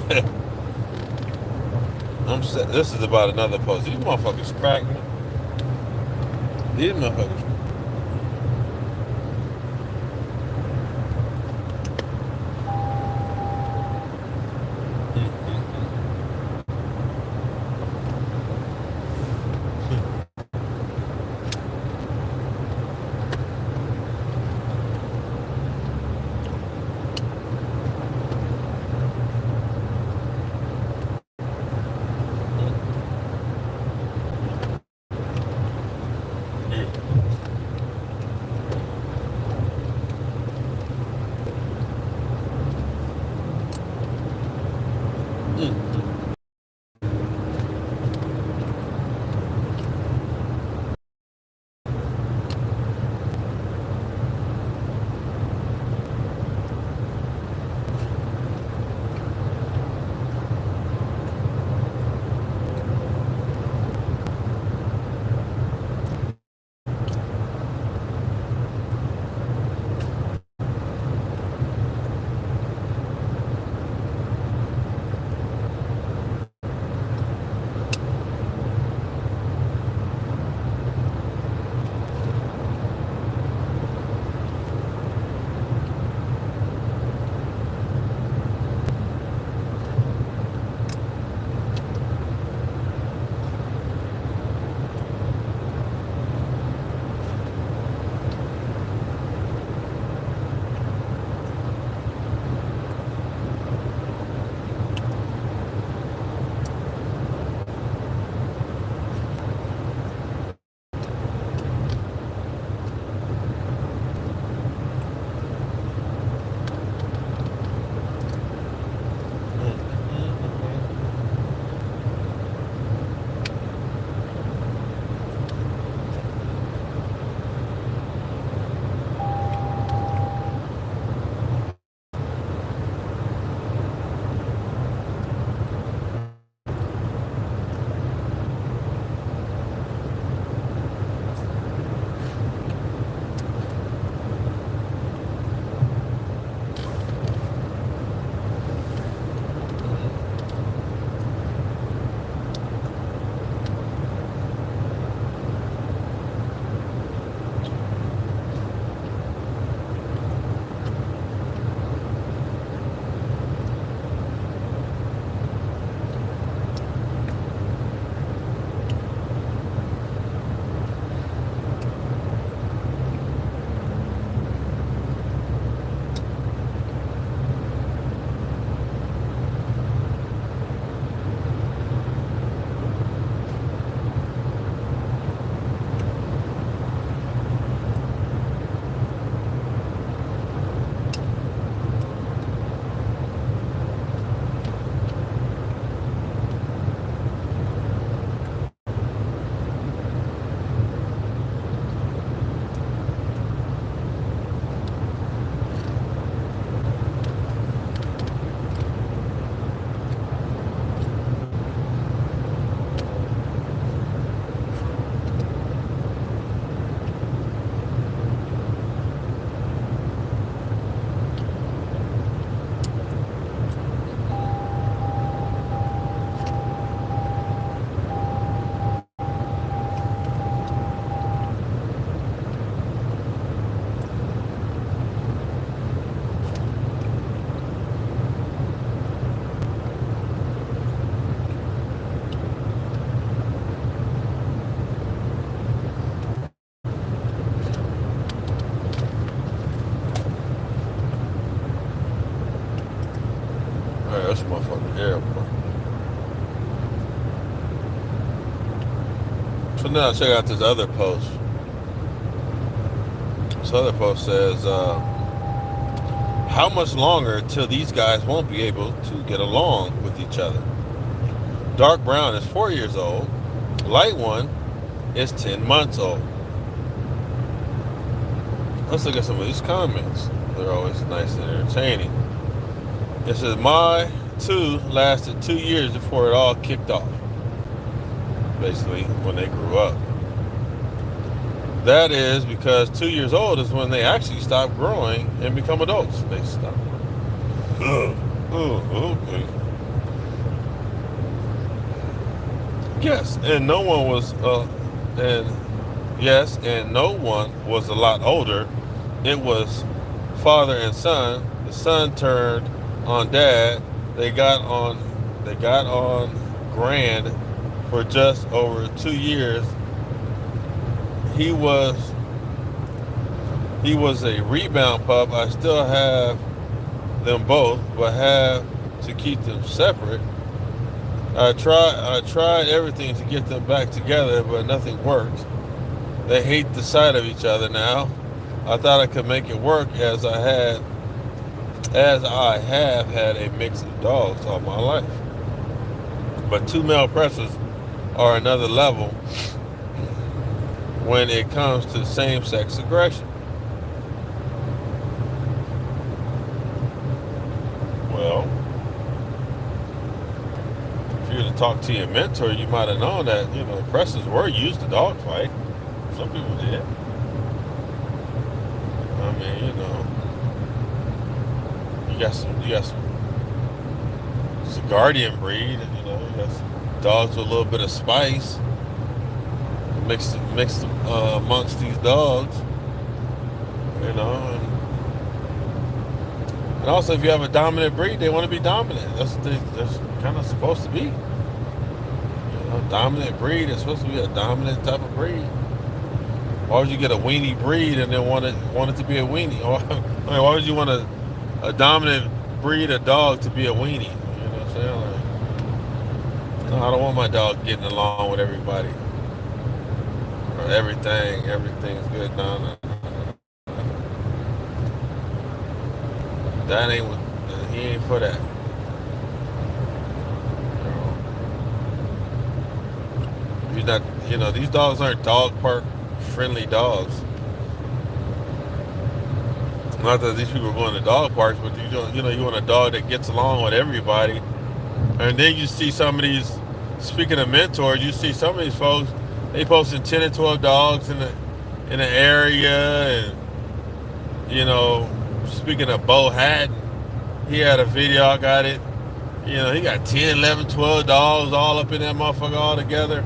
said, this is about another post. These motherfuckers crack me. These motherfuckers. This motherfucker here, bro. So now check out this other post. This other post says, how much longer till these guys won't be able to get along with each other? Dark brown is 4 years old. Light one is 10 months old. Let's look at some of these comments. They're always nice and entertaining. It says, my two lasted 2 years before it all kicked off. Basically, when they grew up. That is because 2 years old is when they actually stop growing and become adults. They stop. Oh, okay. Yes, and no one was, and yes, and no one was a lot older. It was father and son. The son turned on dad. They got on, they got on Grand for just over 2 years. He was, he was a rebound pup. I still have them both, but have to keep them separate. I tried everything to get them back together, but nothing worked. They hate the sight of each other now. I thought I could make it work as I have had a mix of dogs all my life. But two male pressures are another level when it comes to same-sex aggression. Well, if you were to talk to your mentor, you might have known that, pressures were used to dogfight. Some people did. I mean, you got some it's a guardian breed, and you got some dogs with a little bit of spice mixed amongst these dogs, and also if you have a dominant breed, they want to be dominant. That's kind of supposed to be. Dominant breed is supposed to be a dominant type of breed. Why would you get a weenie breed and then want it to be a weenie? Why would you want a dominant breed of dog to be a weenie? You know what I'm saying? No, I don't want my dog getting along with everybody. Or everything's good. No. That ain't what, he ain't for that. He's not, these dogs aren't dog park friendly dogs. Not that these people are going to dog parks, but you want a dog that gets along with everybody. And then you see some of these, speaking of mentors, you see some of these folks, they posting 10 and 12 dogs in the area. And speaking of Bo Hatton, he had a video, I got it. He got 10, 11, 12 dogs all up in that motherfucker all together.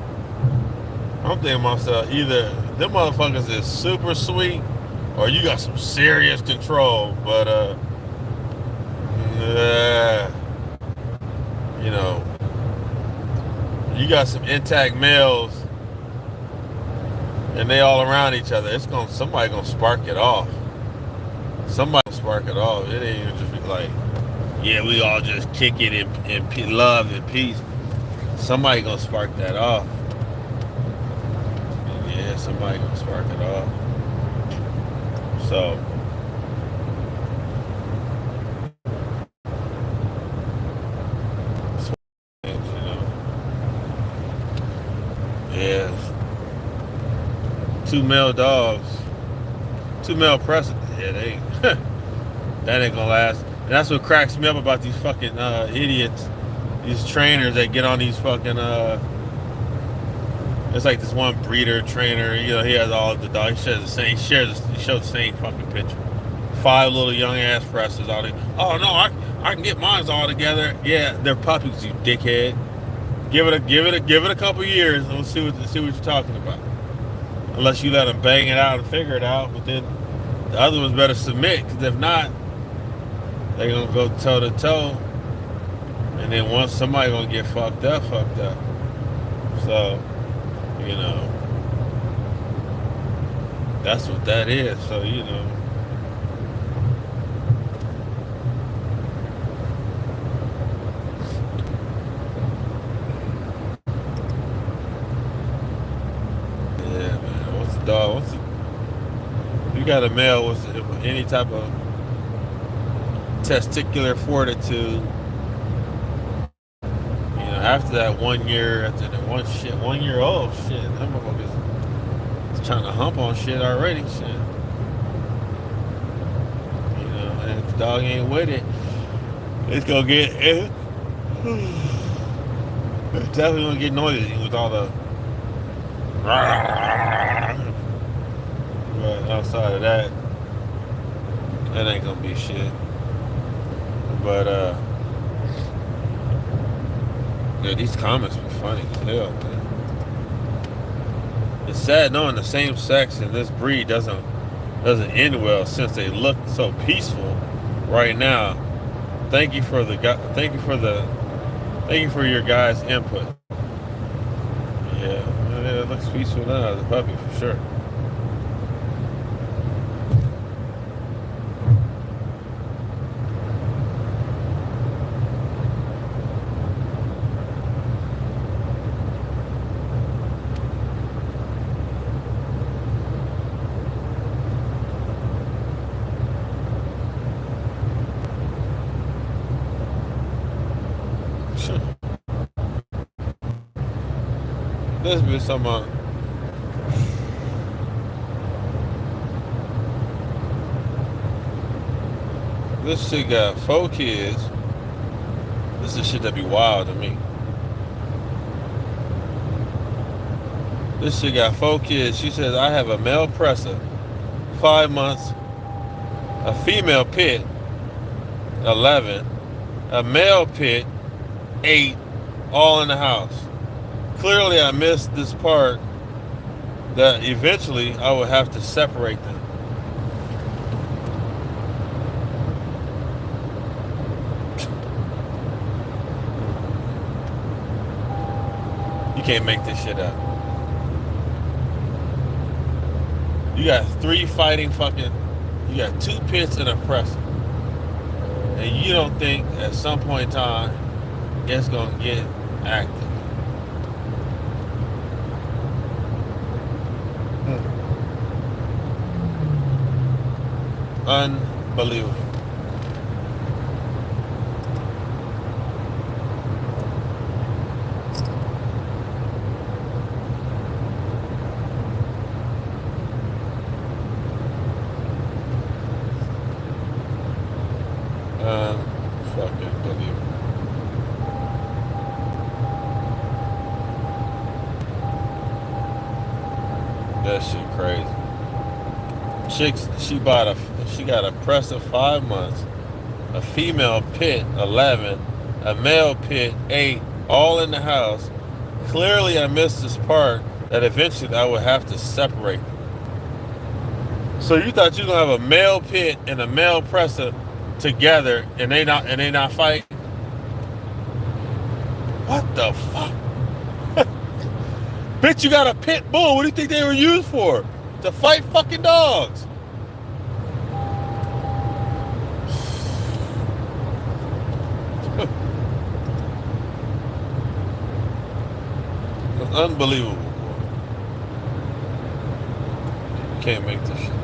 I'm thinking to myself, either them motherfuckers is super sweet or you got some serious control. But you got some intact males and they all around each other. Somebody gonna spark it off. Somebody gonna spark it off. It ain't even just be like, yeah, we all just kick it in love and peace. Somebody gonna spark that off. Yeah, somebody gonna spark it off. So yeah, two male dogs, two male presses. Yeah, that ain't gonna last. And that's what cracks me up about these fucking idiots, these trainers that get on these fucking it's like this one breeder trainer, he has all the dogs. He shows the same fucking picture. 5 little young ass presses all together. Oh no, I can get mine all together. Yeah, they're puppies, you dickhead. Give it a couple years and we'll see what you're talking about. Unless you let them bang it out and figure it out, but then the other ones better submit, because if not, they're gonna go toe to toe, and then once somebody gonna get fucked up. So, that's what that is. So, yeah, man. What's the dog? You got a male with any type of testicular fortitude. After that 1 year, after that 1 year old, shit, that motherfucker's trying to hump on shit already, shit. And if the dog ain't with it, it's gonna get, it's definitely gonna get noisy with all the, but outside of that ain't gonna be shit. But, Yeah, these comments be funny as hell, man. It's sad knowing the same sex in this breed doesn't end well since they look so peaceful right now. Thank you for your guys' input. Yeah, it looks peaceful now, the puppy for sure. This bitch talking about this shit got 4 kids. This is shit that be wild to me. This shit got 4 kids. She says, I have a male presser, 5 months, a female pit, 11, a male pit, 8, all in the house. Clearly I missed this part that eventually I would have to separate them. You can't make this shit up. You got 3 fighting fucking, you got 2 pits and a presser. And you don't think at some point in time it's gonna get active. Unbelievable. Fucking believable. That shit crazy. She got a presser 5 months, a female pit 11, a male pit 8, all in the house. Clearly I missed this part that eventually I would have to separate them. So you thought you were gonna have a male pit and a male presser together and they not fight? What the fuck? Bitch, you got a pit bull. What do you think they were used for? To fight fucking dogs. It's unbelievable, boy. Can't make this shit up.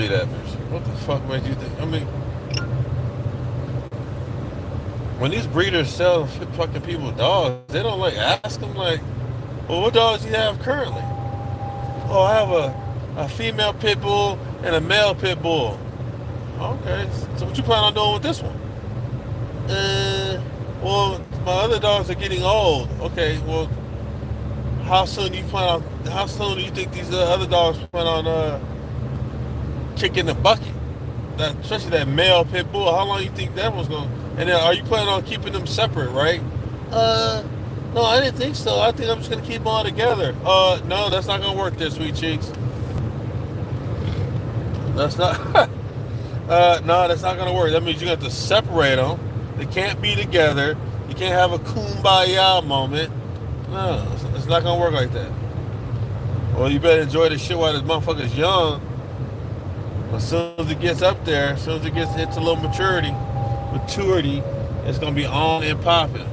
believe that, bitch. What the fuck made you think? I mean, when these breeders sell fucking people dogs, they don't like ask them like, well, what dogs do you have currently? Oh, I have a female pit bull and a male pit bull. Okay, so what you plan on doing with this one? Well, my other dogs are getting old. Okay, well, how soon do you plan on? How soon do you think these other dogs plan on kicking the bucket? That, especially that male pit bull. How long do you think that was going? And then, are you planning on keeping them separate? Right? No, I didn't think so. I think I'm just gonna keep them all together. No, that's not gonna work there, sweet cheeks. That's not. No, that's not gonna work. That means you have to separate them. They can't be together. You can't have a kumbaya moment. No, it's not gonna work like that. Well, you better enjoy the shit while this motherfucker's young. As soon as it gets up there, as soon as it gets hits a little maturity, it's gonna be on and popping.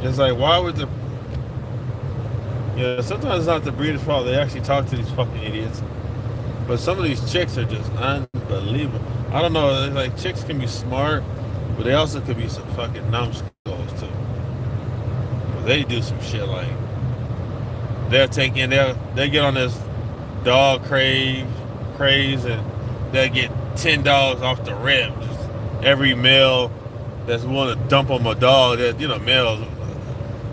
It's like, why would the... Yeah, sometimes it's not the breeder's fault. They actually talk to these fucking idiots. But some of these chicks are just unbelievable. I don't know, like, chicks can be smart, but they also could be some fucking numbskulls, too. But they do some shit like... They'll get on this dog craze, and they'll get 10 dogs off the rip. Just every male that's willing to dump on my dog, that, you know, males...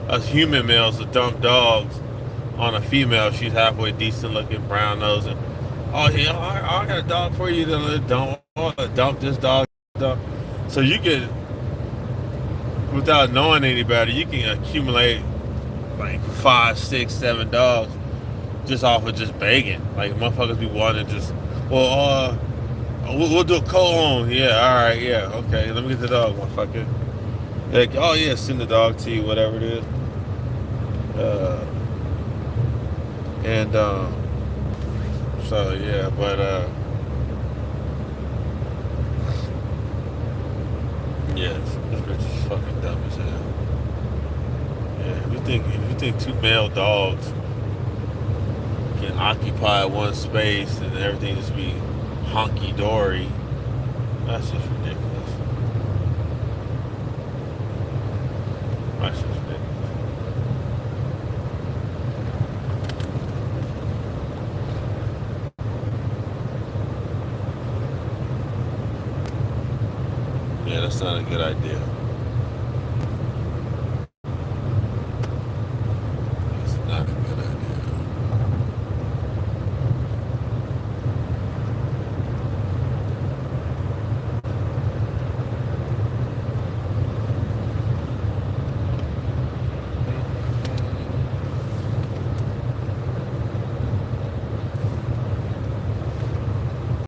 Us human males will dump dogs on a female. She's halfway decent looking, brown nose, and oh yeah, I got a dog for you to dump this dog. So you can, without knowing anybody, you can accumulate like 5, 6, 7 dogs just off of just begging. Like motherfuckers be wanting to just, well, we'll do a co-own. Yeah, all right, yeah, okay. Let me get the dog, motherfucker. Like, oh yeah, send the dog to you, whatever it is. So yeah, but yes, this bitch is fucking dumb as hell. Yeah, if you think 2 male dogs can occupy one space and everything just be honky dory, that's just ridiculous. That's just ridiculous. Yeah, that's not a good idea.